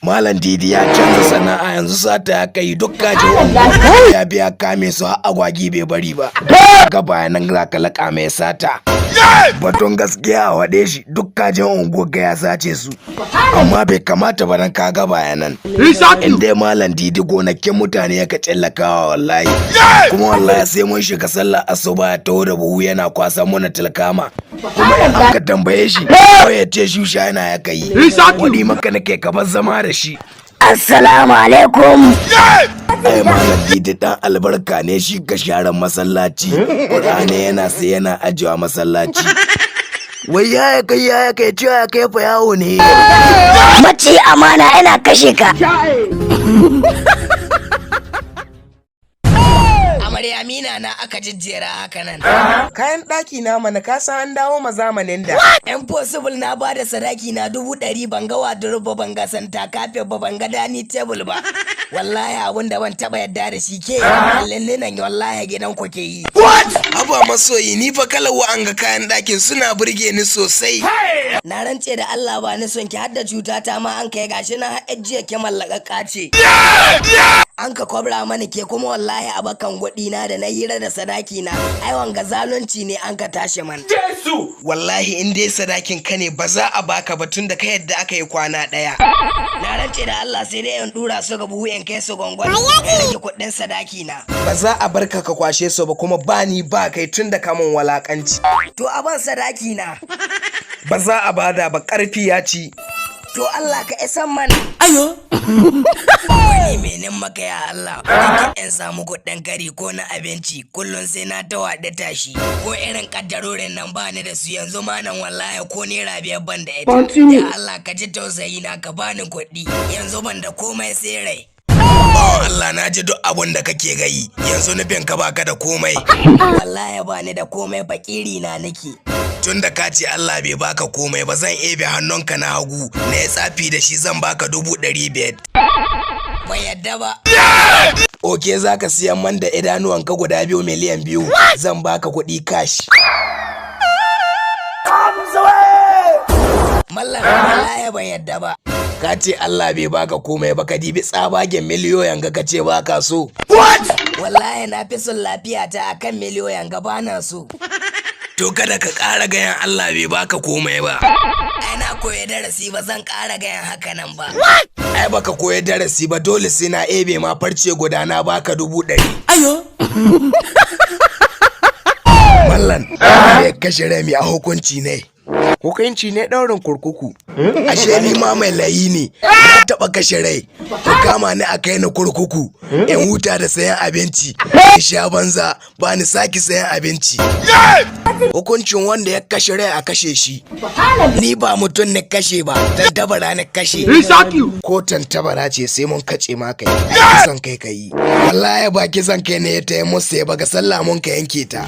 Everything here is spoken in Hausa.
Malam Didi ya canza sana'a yanzu sata ya kai duk kaji ya biya kame su har agwagi bai bari ba. Ga bayanan za ka laƙa mai sata. Batun gaskiya a waɗe shi duk kajin unguwar ga ya sace su. Amma bai kamata ba nan kaga bayanan. In dai Malam Didi gonakin mutane ya ka tsallakawa wallahi. Kuma wallahi sai mun shiga sallar asuba ya taho da buhu yana kwasa muna tilkama. Kuma in aka tambaye shi ko ya ce shusha yana ya kai. Wani maka nake kabar zama da shi. Assalamu alaikum. Ai Malam Didi dan albarka ne shi ka sharan masallaci. Qur'ani yana sai yana ajiwa masallaci. Wai ya kai cewa ya kai fa yawo ne. Mace amana ina kashe ka. Amina na aka jijjera haka nan. Kayan ɗaki na mana ka san an dawo ma zamanin da. Impossible na bada sadaki na 100 ban ga wardrobe ba ban ga santa kafe ba ban ga dining table ba. Wallahi abun da ban taba yadda da shi ke lalle nan wallahi gidan ku ke yi. What? Aba masoyi ni fa kala an ga kayan ɗakin suna burge ni sosai. Na rance da Allah ba ni son ki hadda cuta ta ma an kai gashi na hajjiya ke mallaka ce. An ka kwabra mani ke kuma wallahi a bakan gwadi na da na hira da sadaki na ai wanga zalunci ne an ka tashi man. Jesu! Wallahi in dai sadakin ka ne ba za a baka ba tun da ka yadda aka yi kwana ɗaya. Na rance da Allah sai dai in dura su ga buhu in kai su gongon ya rage kuɗin sadaki na. Ba za a barka ka kwashe su ba kuma ba ni ba kai tun da kamun walakanci. To a ban sadaki na. Ba za a bada ba ƙarfi ya ci. To Allah ka isan man. Ayo. Wani menin maka ya Allah. Wani in samu kuɗin kari ko na abinci kullum sai na ta waɗe tashi. Ko irin kaddarorin nan ba ni da su yanzu ma nan wallahi ko naira 5 ban da ita. Ya Allah ka ji tausayi na ka bani kuɗi yanzu ban da komai sai rai. Oh Allah na ji duk abun da kake gayi yanzu nufin ka baka da komai. Wallahi ba ni da komai fakiri na nake. Tun da ka ce Allah bai baka komai ba zan ebe hannunka na hagu na ya tsafi da shi zan baka 500. Bai yadda ba. Oke za ka siyan man da idanuwanka guda 2 miliyan 2 zan baka kuɗi cash. Mallam wallahi ban yadda ba. Ka ce Allah bai baka komai ba ka dibi tsabagen miliyoyin ga ka ce baka so. What? Wallahi na fi son lafiya ta akan miliyoyin ga bana so. To kada ka ƙara gayan Allah bai baka komai ba. Ai na koyi darasi ba zan ƙara gayan haka nan ba. Ai baka koyi darasi ba dole sai na ebe ma farce guda na baka 100. Ayo. Mallan, ya kashe rami a hukunci ne. Hukunci ne ɗaurin kurkuku. Ashe ni ma mai layi ne. Na taɓa kashe rai. Ku kama ni a kai ni kurkuku. In huta da sayan abinci. In sha banza ba ni saki sayan abinci. Hukuncin wanda ya kashe rai a kashe shi. Ni ba mutum ne kashe ba. Tantabara ne kashe. Ko tantabara ce sai mun kace ma kai. Kisan kai ka yi. Wallahi ba kisan kai ne ya taya musu ya baga sallah mun ka yanke ta.